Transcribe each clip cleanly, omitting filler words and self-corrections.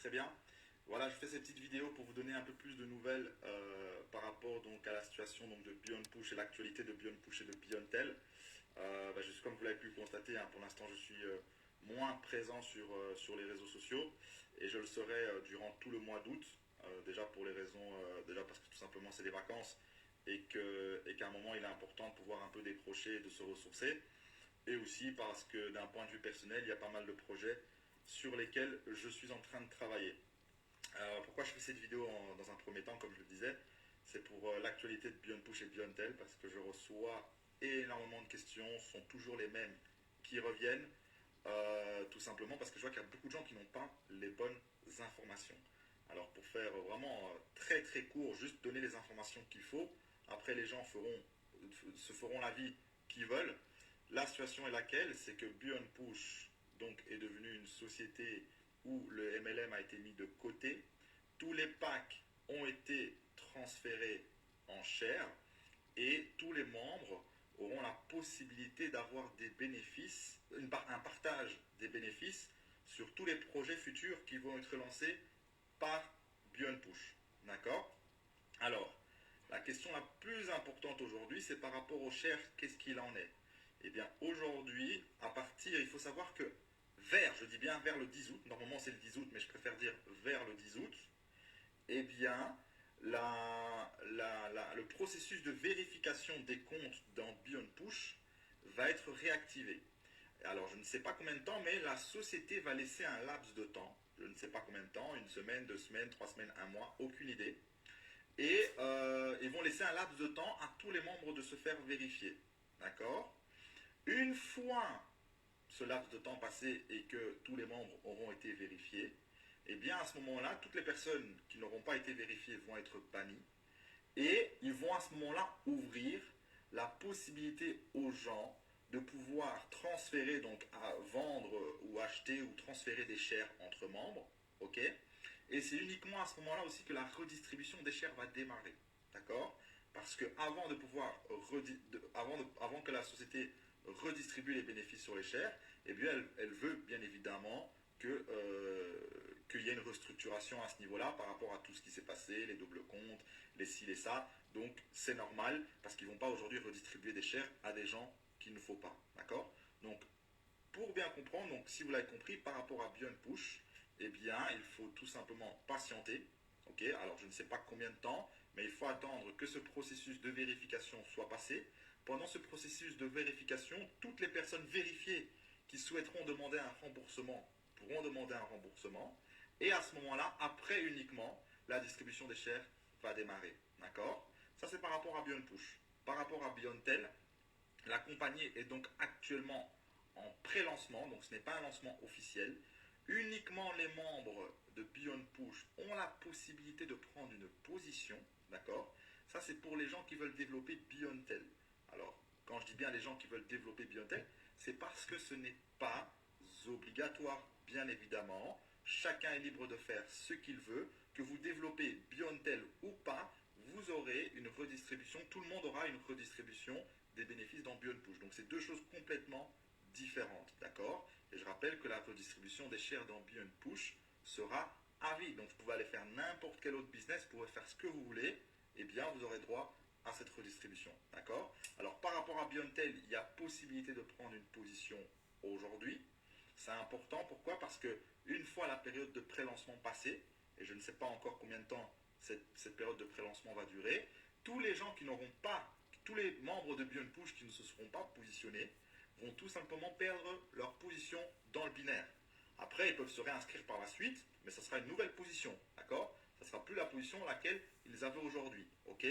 très bien. Voilà, je fais ces petites vidéos pour vous donner un peu plus de nouvelles par rapport donc à la situation donc, de Beyond Push et l'actualité de Beyond Push et de Beyondtel. Juste comme vous l'avez pu constater, hein, pour l'instant je suis moins présent sur les réseaux sociaux et je le serai durant tout le mois d'août. Déjà pour les raisons, déjà parce que tout simplement c'est les vacances et qu'à un moment il est important de pouvoir un peu décrocher et de se ressourcer. Et aussi parce que d'un point de vue personnel, il y a pas mal de projets sur lesquels je suis en train de travailler. Pourquoi je fais cette vidéo dans un premier temps, comme je le disais, c'est pour l'actualité de Beyond Push et Beyondtel, parce que je reçois énormément de questions, sont toujours les mêmes qui reviennent, tout simplement parce que je vois qu'il y a beaucoup de gens qui n'ont pas les bonnes informations. Alors pour faire vraiment très très court, juste donner les informations qu'il faut, après les gens se feront l'avis qu'ils veulent. La situation est laquelle? C'est que Beyond Push donc, est devenu une société où le MLM a été mis de côté. Tous les packs ont été transférés en shares et tous les membres auront la possibilité d'avoir des bénéfices, un partage des bénéfices sur tous les projets futurs qui vont être lancés par Beyond Push. D'accord? Alors, la question la plus importante aujourd'hui, c'est par rapport aux shares, qu'est-ce qu'il en est? Eh bien, aujourd'hui, il faut savoir que je dis bien vers le 10 août, normalement c'est le 10 août, mais je préfère dire vers le 10 août, eh bien, le processus de vérification des comptes dans Beyond Push va être réactivé. Alors, je ne sais pas combien de temps, mais la société va laisser un laps de temps. Je ne sais pas combien de temps, une semaine, 2 semaines, 3 semaines, un mois, aucune idée. Et ils vont laisser un laps de temps à tous les membres de se faire vérifier. D'accord? Une fois ce laps de temps passé et que tous les membres auront été vérifiés, eh bien à ce moment-là, toutes les personnes qui n'auront pas été vérifiées vont être bannies et ils vont à ce moment-là ouvrir la possibilité aux gens de pouvoir transférer, donc à vendre ou acheter ou transférer des shares entre membres, ok? Et c'est uniquement à ce moment-là aussi que la redistribution des shares va démarrer, d'accord? Parce que avant de pouvoir avant que la société redistribue les bénéfices sur les shares, eh bien elle veut bien évidemment qu'il y ait une restructuration à ce niveau-là par rapport à tout ce qui s'est passé, les doubles comptes, les ci, les ça. Donc c'est normal parce qu'ils ne vont pas aujourd'hui redistribuer des shares à des gens qu'il ne faut pas. D'accord? Donc pour bien comprendre, donc si vous l'avez compris, par rapport à Beyond Push, eh bien il faut tout simplement patienter. Ok, alors je ne sais pas combien de temps, mais il faut attendre que ce processus de vérification soit passé. Pendant ce processus de vérification, toutes les personnes vérifiées qui souhaiteront demander un remboursement pourront demander un remboursement. Et à ce moment-là, après uniquement, la distribution des shares va démarrer. D'accord? Ça, c'est par rapport à Beyond Push. Par rapport à Beyondtel, la compagnie est donc actuellement en pré-lancement, donc ce n'est pas un lancement officiel. Uniquement les membres de Beyond Push ont la possibilité de prendre une position, d'accord? Ça, c'est pour les gens qui veulent développer Beyondtel. Alors, quand je dis bien les gens qui veulent développer Beyondtel, c'est parce que ce n'est pas obligatoire, bien évidemment. Chacun est libre de faire ce qu'il veut. Que vous développez Beyondtel ou pas, vous aurez une redistribution, tout le monde aura une redistribution des bénéfices dans Beyond Push. Donc c'est deux choses complètement différentes, d'accord? Et je rappelle que la redistribution des shares dans Beyond Push sera à vie. Donc vous pouvez aller faire n'importe quel autre business, vous pouvez faire ce que vous voulez, et bien vous aurez droit à cette redistribution, d'accord? Alors par rapport à Beyondtel, il y a possibilité de prendre une position aujourd'hui. C'est important, pourquoi? Parce que une fois la période de pré-lancement passée, et je ne sais pas encore combien de temps cette période de pré-lancement va durer, tous les gens qui n'auront pas, tous les membres de Beyond Push qui ne se seront pas positionnés vont tout simplement perdre leur position dans le binaire. Après, ils peuvent se réinscrire par la suite, mais ça sera une nouvelle position, d'accord? Ça ne sera plus la position à laquelle ils avaient aujourd'hui, ok?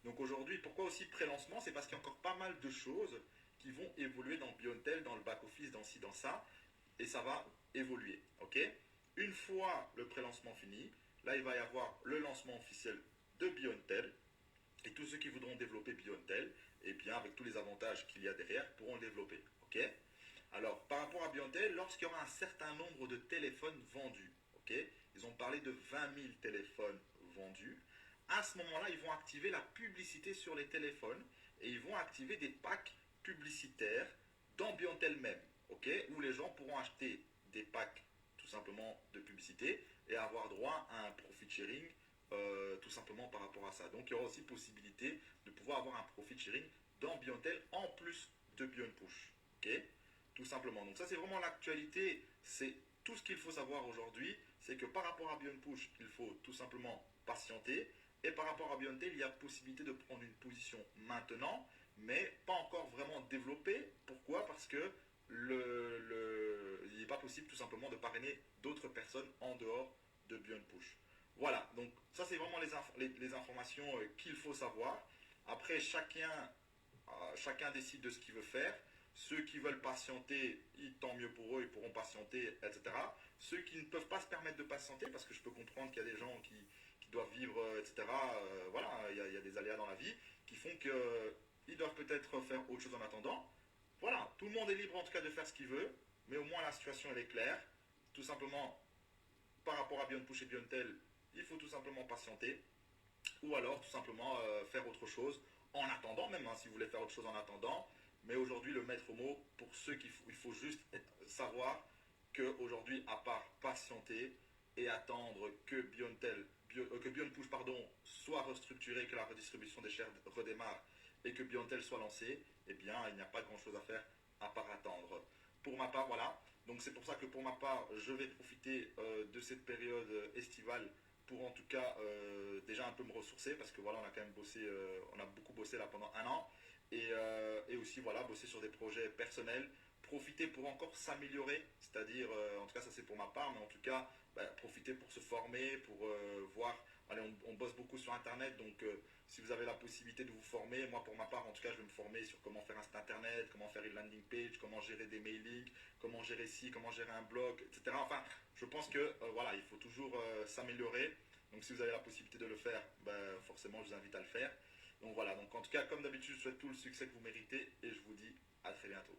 Donc aujourd'hui, pourquoi aussi pré-lancement? C'est parce qu'il y a encore pas mal de choses qui vont évoluer dans Beyondtel, dans le back-office, dans ci, dans ça, et ça va évoluer, ok? Une fois le pré-lancement fini, là, il va y avoir le lancement officiel de Beyondtel, et tous ceux qui voudront développer Beyondtel, eh bien, avec tous les avantages qu'il y a derrière, pourront le développer. Ok? Alors, par rapport à Beyondtel, lorsqu'il y aura un certain nombre de téléphones vendus, ok? Ils ont parlé de 20 000 téléphones vendus. À ce moment-là, ils vont activer la publicité sur les téléphones et ils vont activer des packs publicitaires dans Beyondtel même, ok? Où les gens pourront acheter des packs tout simplement de publicité et avoir droit à un profit sharing tout simplement par rapport à ça. Donc il y aura aussi possibilité de pouvoir avoir un profit sharing dans Biontel en plus de BionPush. Ok, tout simplement. Donc ça c'est vraiment l'actualité, c'est tout ce qu'il faut savoir aujourd'hui, c'est que par rapport à BionPush, il faut tout simplement patienter. Et par rapport à Biontel, il y a possibilité de prendre une position maintenant, mais pas encore vraiment développée. Pourquoi? Parce que il n'est pas possible tout simplement de parrainer d'autres personnes en dehors de BionPush. Voilà, donc ça c'est vraiment les informations qu'il faut savoir. Après, chacun décide de ce qu'il veut faire. Ceux qui veulent patienter, tant mieux pour eux, ils pourront patienter, etc. Ceux qui ne peuvent pas se permettre de patienter, parce que je peux comprendre qu'il y a des gens qui doivent vivre, etc. Voilà, il y a des aléas dans la vie qui font qu'ils doivent peut-être faire autre chose en attendant. Voilà, tout le monde est libre en tout cas de faire ce qu'il veut, mais au moins la situation elle est claire. Tout simplement, par rapport à BionPush et Biontel, il faut tout simplement patienter, ou alors tout simplement faire autre chose en attendant, même si vous voulez faire autre chose en attendant. Mais aujourd'hui, le maître mot, pour ceux il faut juste savoir qu'aujourd'hui, à part patienter et attendre que BionPush soit restructuré, que la redistribution des shares redémarre et que Biontel soit lancé, eh bien, il n'y a pas grand-chose à faire à part attendre. Pour ma part, voilà. Donc c'est pour ça que pour ma part, je vais profiter de cette période estivale pour en tout cas déjà un peu me ressourcer parce que voilà, on a quand même bossé, on a beaucoup bossé là pendant un an et aussi voilà, bosser sur des projets personnels, profiter pour encore s'améliorer, c'est-à-dire, en tout cas ça c'est pour ma part, mais en tout cas profiter pour se former, pour voir, allez on bosse beaucoup sur internet, donc si vous avez la possibilité de vous former, moi pour ma part en tout cas je vais me former sur comment faire un site internet, comment faire une landing page, comment gérer des mailings, comment gérer ci, comment gérer un blog, etc. Enfin, je pense que voilà, il faut toujours s'améliorer. Donc si vous avez la possibilité de le faire, forcément je vous invite à le faire. Donc voilà, donc en tout cas comme d'habitude, je vous souhaite tout le succès que vous méritez et je vous dis à très bientôt.